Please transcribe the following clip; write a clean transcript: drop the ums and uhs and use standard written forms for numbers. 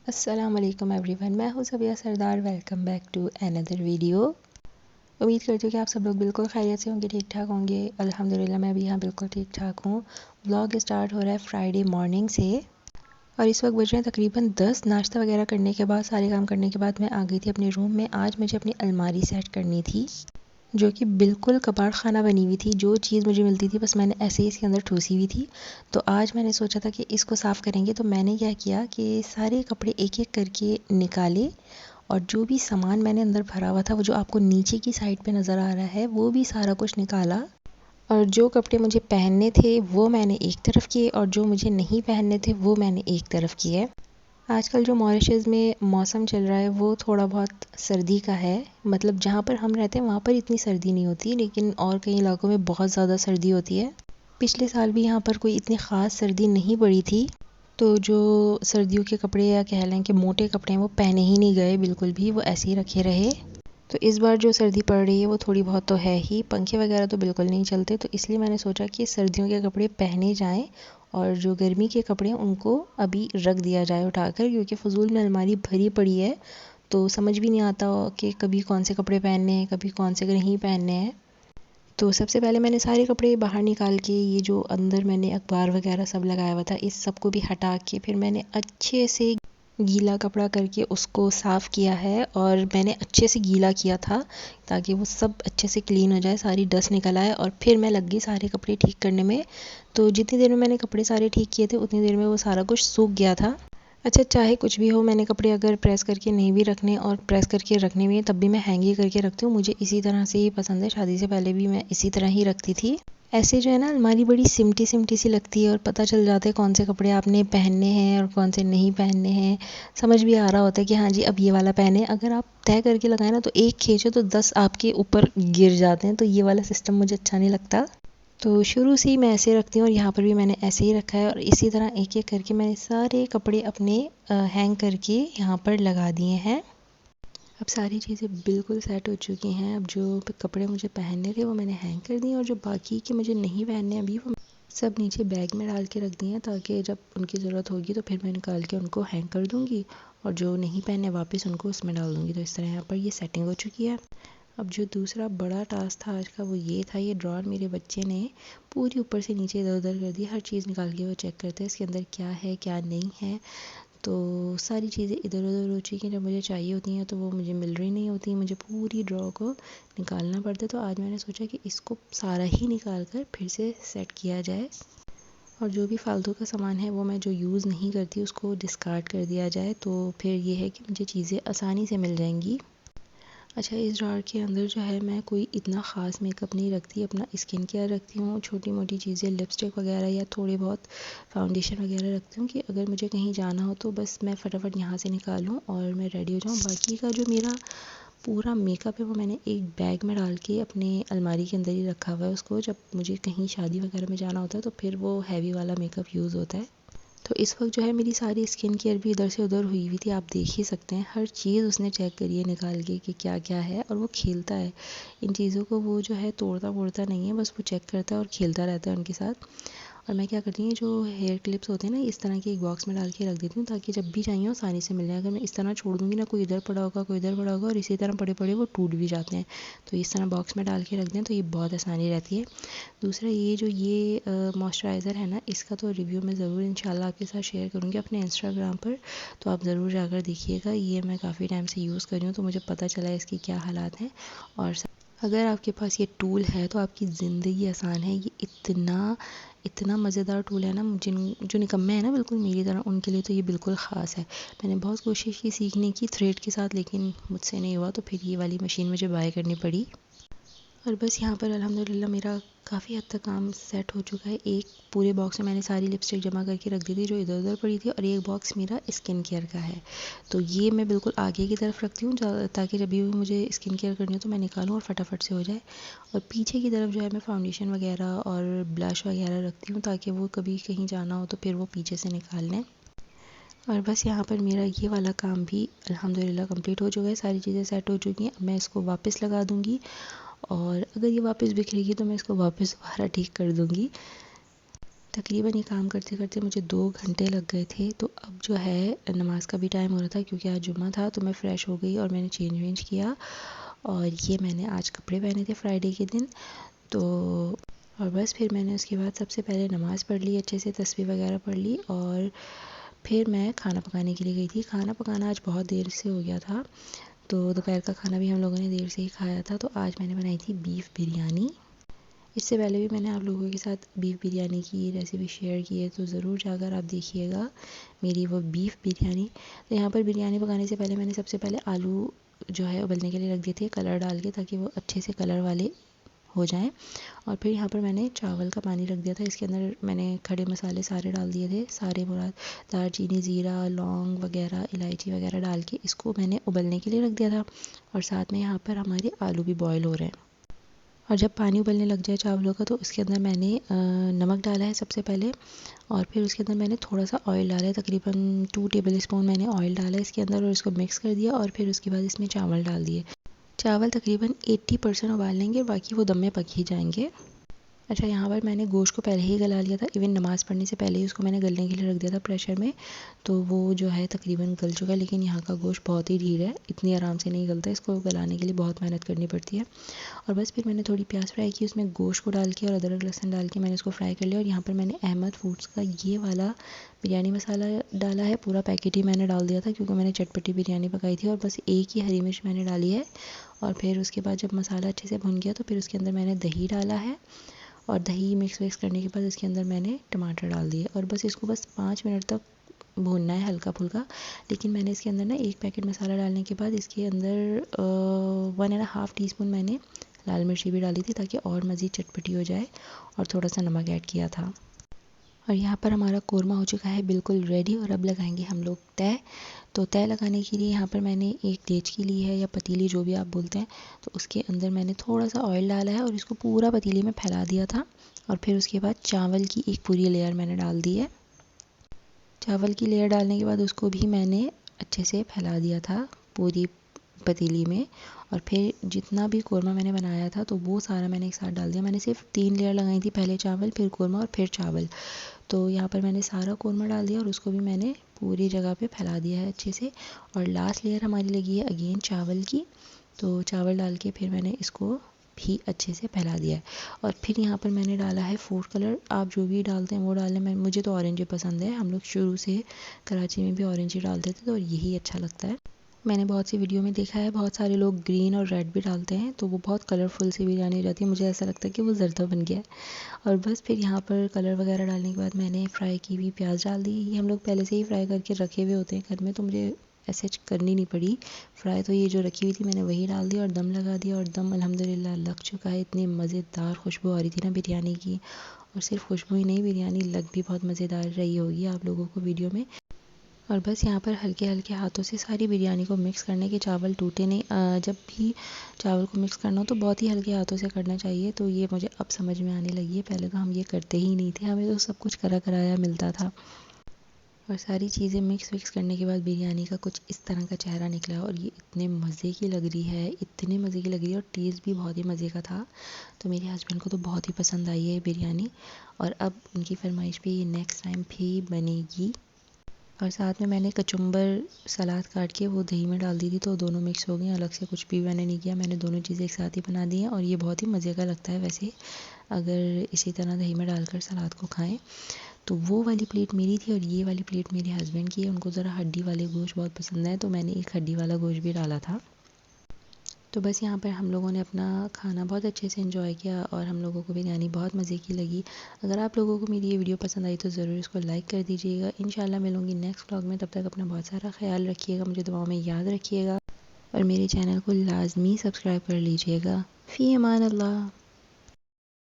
अस्सलाम वालेकुम एवरीवन, मैं हूँ Sabiya Sardar. Welcome back to another video. उम्मीद करती हूँ कि आप सब लोग बिल्कुल खैरियत से होंगे, ठीक ठाक होंगे। अल्हम्दुलिल्लाह मैं भी यहाँ बिल्कुल ठीक ठाक हूँ। व्लॉग स्टार्ट हो रहा है फ्राइडे मॉर्निंग से और इस वक्त बज रहे हैं तकरीबन 10। नाश्ता वगैरह करने के बाद, सारे काम करने के बाद मैं आ गई थी अपने रूम में। आज मुझे अपनी अलमारी सेट करनी थी जो कि बिल्कुल कबाड़ खाना बनी हुई थी। जो चीज़ मुझे मिलती थी बस मैंने ऐसे ही इसके अंदर ठूसी हुई थी। तो आज मैंने सोचा था कि इसको साफ़ करेंगे, तो मैंने क्या किया कि सारे कपड़े एक एक करके निकाले और जो भी सामान मैंने अंदर भरा हुआ था, वो जो आपको नीचे की साइड पे नज़र आ रहा है, वो भी सारा कुछ निकाला। और जो कपड़े मुझे पहनने थे वो मैंने एक तरफ किए और जो मुझे नहीं पहनने थे वो मैंने एक तरफ किए। आजकल जो मॉरिशस में मौसम चल रहा है वो थोड़ा बहुत सर्दी का है। मतलब जहाँ पर हम रहते हैं वहाँ पर इतनी सर्दी नहीं होती, लेकिन और कई इलाकों में बहुत ज़्यादा सर्दी होती है। पिछले साल भी यहाँ पर कोई इतनी ख़ास सर्दी नहीं पड़ी थी, तो जो सर्दियों के कपड़े या कह लें कि मोटे कपड़े हैं वो पहने ही नहीं गए बिल्कुल भी, वो ऐसे ही रखे रहे। तो इस बार जो सर्दी पड़ रही है वो थोड़ी बहुत तो है ही, पंखे वगैरह तो बिल्कुल नहीं चलते। तो इसलिए मैंने सोचा कि सर्दियों के कपड़े पहने जाएं और जो गर्मी के कपड़े हैं उनको अभी रख दिया जाए उठाकर, क्योंकि फ़ुज़ूल में अलमारी भरी पड़ी है तो समझ भी नहीं आता कि कभी कौन से कपड़े पहनने हैं, कभी कौन से नहीं पहनने हैं। तो सबसे पहले मैंने सारे कपड़े बाहर निकाल के, ये जो अंदर मैंने अखबार वगैरह सब लगाया हुआ था, इस सब को भी हटा के फिर मैंने अच्छे से गीला कपड़ा करके उसको साफ़ किया है। और मैंने अच्छे से गीला किया था ताकि वो सब अच्छे से क्लीन हो जाए, सारी डस्ट निकल आए। और फिर मैं लग गई सारे कपड़े ठीक करने में। तो जितनी देर में मैंने कपड़े सारे ठीक किए थे उतनी देर में वो सारा कुछ सूख गया था। अच्छा, चाहे कुछ भी हो, मैंने कपड़े अगर प्रेस करके नहीं भी रखने और प्रेस करके रखने भी हैं तब भी मैं हैंग ही करके रखती हूँ। मुझे इसी तरह से ही पसंद है, शादी से पहले भी मैं इसी तरह ही रखती थी। ऐसे जो है ना, अलमारी बड़ी सिमटी सिमटी सी लगती है और पता चल जाता है कौन से कपड़े आपने पहनने हैं और कौन से नहीं पहनने हैं। समझ भी आ रहा होता है कि हाँ जी अब ये वाला पहने। अगर आप तय करके लगाए ना तो एक खींचो तो 10 आपके ऊपर गिर जाते हैं, तो ये वाला सिस्टम मुझे अच्छा नहीं लगता। तो शुरू से ही मैं ऐसे रखती हूँ और यहाँ पर भी मैंने ऐसे ही रखा है। और इसी तरह एक एक करके मैंने सारे कपड़े अपने हैंग करके यहाँ पर लगा दिए हैं। अब सारी चीज़ें बिल्कुल सेट हो चुकी हैं। अब जो कपड़े मुझे पहनने थे वो मैंने हैंग कर दिए और जो बाकी के मुझे नहीं पहनने अभी, वो सब नीचे बैग में डाल के रख दिए हैं ताकि जब उनकी ज़रूरत होगी तो फिर मैं निकाल के उनको हैंग कर दूँगी और जो नहीं पहनने वापस उनको उसमें डाल दूँगी। तो इस तरह यहाँ पर ये सेटिंग हो चुकी है। अब जो दूसरा बड़ा टास्क था आज का वो ये था, ये ड्रॉअर मेरे बच्चे ने पूरी ऊपर से नीचे इधर उधर कर दी। हर चीज़ निकाल के वो चेक करते हैं इसके अंदर क्या है क्या नहीं है। तो सारी चीज़ें इधर उधर हो चुकी हैं, जब मुझे चाहिए होती हैं तो वो मुझे मिल रही नहीं होती, मुझे पूरी ड्रॉ को निकालना पड़ता है। तो आज मैंने सोचा कि इसको सारा ही निकाल कर फिर से सेट किया जाए और जो भी फालतू का सामान है वो मैं जो यूज़ नहीं करती उसको डिस्कार्ड कर दिया जाए। तो फिर ये है कि मुझे चीज़ें आसानी से मिल जाएंगी। अच्छा, इस ड्रॉअर के अंदर जो है मैं कोई इतना ख़ास मेकअप नहीं रखती, अपना स्किन केयर रखती हूँ, छोटी मोटी चीज़ें लिपस्टिक वगैरह या थोड़ी बहुत फाउंडेशन वगैरह रखती हूँ कि अगर मुझे कहीं जाना हो तो बस मैं फटाफट यहाँ से निकालूँ और मैं रेडी हो जाऊँ। बाकी का जो मेरा पूरा मेकअप है वो मैंने एक बैग में डाल के अपने अलमारी के अंदर ही रखा हुआ है। उसको जब मुझे कहीं शादी वगैरह में जाना होता है तो फिर वो हैवी वाला मेकअप यूज़ होता है। तो इस वक्त जो है मेरी सारी स्किन केयर भी इधर से उधर हुई हुई थी, आप देख ही सकते हैं। हर चीज़ उसने चेक करी है निकाल के कि क्या क्या है, और वो खेलता है इन चीज़ों को, वो जो है तोड़ता फोड़ता नहीं है, बस वो चेक करता है और खेलता रहता है उनके साथ। और मैं क्या करती हूँ, जो हेयर क्लिप्स होते हैं ना, इस तरह के एक बॉक्स में डाल के रख देती हूँ ताकि जब भी चाहिए आसानी से मिल जाए। अगर मैं इस तरह छोड़ दूँगी ना, कोई इधर पड़ा होगा कोई इधर पड़ा होगा और इसी तरह पड़े पड़े वो टूट भी जाते हैं। तो इस तरह बॉक्स में डाल के रख दें तो ये बहुत आसानी रहती है। दूसरा ये जो ये मॉइस्चराइज़र है ना, इसका तो रिव्यू मैं ज़रूर इंशाल्लाह आपके साथ शेयर करूँगी अपने इंस्टाग्राम पर, तो आप ज़रूर जाकर देखिएगा। ये मैं काफ़ी टाइम से यूज़ कर रही हूँ तो मुझे पता चला है इसकी क्या हालात हैं। और अगर आपके पास ये टूल है तो आपकी ज़िंदगी आसान है। ये इतना इतना मज़ेदार टूल है ना, जिन जो निकम्मे हैं ना बिल्कुल मेरी तरह, उनके लिए तो ये बिल्कुल ख़ास है। मैंने बहुत कोशिश की सीखने की थ्रेड के साथ, लेकिन मुझसे नहीं हुआ, तो फिर ये वाली मशीन मुझे बाय करनी पड़ी। और बस यहाँ पर अल्हम्दुलिल्लाह मेरा काफ़ी हद तक काम सेट हो चुका है। एक पूरे बॉक्स में मैंने सारी लिपस्टिक जमा करके रख दी थी जो इधर उधर पड़ी थी, और एक बॉक्स मेरा स्किन केयर का है। तो ये मैं बिल्कुल आगे की तरफ रखती हूँ ताकि जब भी मुझे स्किन केयर करनी हो तो मैं निकालूँ और फटाफट से हो जाए। और पीछे की तरफ जो है मैं फाउंडेशन वगैरह और ब्लश वगैरह रखती हूँ ताकि वो कभी कहीं जाना हो तो फिर वो पीछे से निकाल लें। और बस यहाँ पर मेरा ये वाला काम भी अल्हम्दुलिल्लाह कंप्लीट हो चुका है, सारी चीज़ें सेट हो चुकी हैं। अब मैं इसको वापस लगा दूँगी और अगर ये वापस बिखरेगी तो मैं इसको वापस दोबारा ठीक कर दूँगी। तकरीबन ये काम करते करते मुझे 2 घंटे लग गए थे। तो अब जो है नमाज़ का भी टाइम हो रहा था क्योंकि आज जुम्मा था। तो मैं फ़्रेश हो गई और मैंने चेंज वेंज किया और ये मैंने आज कपड़े पहने थे फ्राइडे के दिन। तो और बस फिर मैंने उसके बाद सबसे पहले नमाज़ पढ़ ली, अच्छे से तस्बीह वगैरह पढ़ ली और फिर मैं खाना पकाने के लिए गई थी। खाना पकाना आज बहुत देर से हो गया था, तो दोपहर का खाना भी हम लोगों ने देर से ही खाया था। तो आज मैंने बनाई थी बीफ बिरयानी। इससे पहले भी मैंने आप लोगों के साथ बीफ बिरयानी की रेसिपी शेयर की है, तो ज़रूर जाकर आप देखिएगा मेरी वो बीफ बिरयानी। तो यहाँ पर बिरयानी पकाने से पहले मैंने सबसे पहले आलू जो है उबलने के लिए रख दिए थे कलर डाल के, ताकि वो अच्छे से कलर वाले हो जाएं। और फिर यहाँ पर मैंने चावल का पानी रख दिया था। इसके अंदर मैंने खड़े मसाले सारे डाल दिए थे, सारे मुराद दालचीनी, ज़ीरा, लौंग वगैरह, इलायची वगैरह डाल के इसको मैंने उबलने के लिए रख दिया था। और साथ में यहाँ पर हमारे आलू भी बॉयल हो रहे हैं। और जब पानी उबलने लग जाए चावलों का, तो उसके अंदर मैंने नमक डाला है सबसे पहले और फिर उसके अंदर मैंने थोड़ा सा ऑयल डाला है, तकरीबन 2 टेबल स्पून मैंने ऑयल डाला है इसके अंदर और इसको मिक्स कर दिया। और फिर उसके बाद इसमें चावल डाल दिए। चावल तकरीबन 80% उबाल लेंगे, बाकी वो दम में पक ही जाएंगे। अच्छा, यहाँ पर मैंने गोश्त को पहले ही गला लिया था। इवन नमाज़ पढ़ने से पहले ही उसको मैंने गलने के लिए रख दिया था प्रेशर में, तो वो जो है तकरीबन गल चुका है। लेकिन यहाँ का गोश्त बहुत ही ढीला है, इतनी आराम से नहीं गलता, इसको गलाने के लिए बहुत मेहनत करनी पड़ती है। और बस फिर मैंने थोड़ी प्याज फ्राई की, उसमें गोश्त को डाल के और अदरक लहसुन डाल के मैंने उसको फ्राई कर लिया। और यहाँ पर मैंने अहमद फूड्स का ये वाला बिरयानी मसाला डाला है, पूरा पैकेट ही मैंने डाल दिया था क्योंकि मैंने चटपटी बिरयानी पकाई थी। और बस एक ही हरी मिर्च मैंने डाली है। और फिर उसके बाद जब मसाला अच्छे से भुन गया, तो फिर उसके अंदर मैंने दही डाला है और दही मिक्स वेक्स करने के बाद इसके अंदर मैंने टमाटर डाल दिए और बस इसको बस 5 मिनट तक भूनना है हल्का फुल्का। लेकिन मैंने इसके अंदर ना 1 पैकेट मसाला डालने के बाद इसके अंदर 1.5 टीस्पून मैंने लाल मिर्ची भी डाली थी, ताकि और मज़ीद चटपटी हो जाए, और थोड़ा सा नमक ऐड किया था। और यहाँ पर हमारा कोरमा हो चुका है बिल्कुल रेडी। और अब लगाएंगे हम लोग तय। तो तय लगाने के लिए यहाँ पर मैंने एक डेचकी ली है या पतीली, जो भी आप बोलते हैं। तो उसके अंदर मैंने थोड़ा सा ऑयल डाला है और इसको पूरा पतीली में फैला दिया था। और फिर उसके बाद चावल की एक पूरी लेयर मैंने डाल दी है। चावल की लेयर डालने के बाद उसको भी मैंने अच्छे से फैला दिया था पूरी पतीली में। और फिर जितना भी कोरमा मैंने बनाया था, तो वो सारा मैंने एक साथ डाल दिया। मैंने सिर्फ 3 लेयर लगाई थी, पहले चावल, फिर कोरमा और फिर चावल। तो यहाँ पर मैंने सारा कोरमा डाल दिया और उसको भी मैंने पूरी जगह पे फैला दिया है अच्छे से। और लास्ट लेयर हमारी लगी है अगेन चावल की। तो चावल डाल के फिर मैंने इसको भी अच्छे से फैला दिया है। और फिर यहाँ पर मैंने डाला है फूड कलर। आप जो भी डालते हैं वो डालें, मैं मुझे तो ऑरेंज ही पसंद है। हम लोग शुरू से कराची में भी ऑरेंज ही डालते थे, तो यही अच्छा लगता है। मैंने बहुत सी वीडियो में देखा है बहुत सारे लोग ग्रीन और रेड भी डालते हैं, तो वो बहुत कलरफुल सी बिरयानी हो जाती है। मुझे ऐसा लगता है कि वो जर्दा बन गया है। और बस फिर यहाँ पर कलर वगैरह डालने के बाद मैंने फ्राई की हुई प्याज डाल दी। ये हम लोग पहले से ही फ्राई करके रखे हुए होते हैं घर में, तो मुझे ऐसे करनी नहीं पड़ी फ्राई। तो ये जो रखी हुई थी मैंने वही डाल दी और दम लगा दिया। और दम अल्हम्दुलिल्लाह लग चुका है। इतनी मज़ेदार खुशबू आ रही थी ना बिरयानी की। और सिर्फ खुशबू ही नहीं, बिरयानी लग भी बहुत मज़ेदार रही होगी आप लोगों को वीडियो में। और बस यहाँ पर हल्के हल्के हाथों से सारी बिरयानी को मिक्स करने के, चावल टूटे नहीं। जब भी चावल को मिक्स करना हो तो बहुत ही हल्के हाथों से करना चाहिए। तो ये मुझे अब समझ में आने लगी है, पहले तो हम ये करते ही नहीं थे, हमें तो सब कुछ करा कराया मिलता था। और सारी चीज़ें मिक्स विक्स करने के बाद बिरयानी का कुछ इस तरह का चेहरा निकला। और ये इतने मज़े की लग रही है, इतने मज़े की लग रही है, और टेस्ट भी बहुत ही मज़े का था। तो मेरे हस्बैंड को तो बहुत ही पसंद आई है बिरयानी। और अब उनकी फरमाइश पे ये नेक्स्ट टाइम भी बनेगी। और साथ में मैंने कचुम्बर सलाद काट के वो दही में डाल दी थी, तो दोनों मिक्स हो गई। अलग से कुछ भी मैंने नहीं किया, मैंने दोनों चीज़ें एक साथ ही बना दी हैं। और ये बहुत ही मज़े का लगता है वैसे, अगर इसी तरह दही में डालकर सलाद को खाएं। तो वो वाली प्लेट मेरी थी और ये वाली प्लेट मेरे हस्बैंड की है। उनको ज़रा हड्डी वाले गोश्त बहुत पसंद है, तो मैंने एक हड्डी वाला गोश्त भी डाला था। तो बस यहाँ पर हम लोगों ने अपना खाना बहुत अच्छे से एंजॉय किया और हम लोगों को बिरयानी बहुत मज़े की लगी। अगर आप लोगों को मेरी ये वीडियो पसंद आई तो ज़रूर इसको लाइक कर दीजिएगा। इंशाल्लाह मिलूँगी नेक्स्ट व्लॉग में, तब तक अपना बहुत सारा ख्याल रखिएगा, मुझे दुआओं में याद रखिएगा और मेरे चैनल को लाजमी सब्सक्राइब कर लीजिएगा। फ़ी अमान अल्लाह।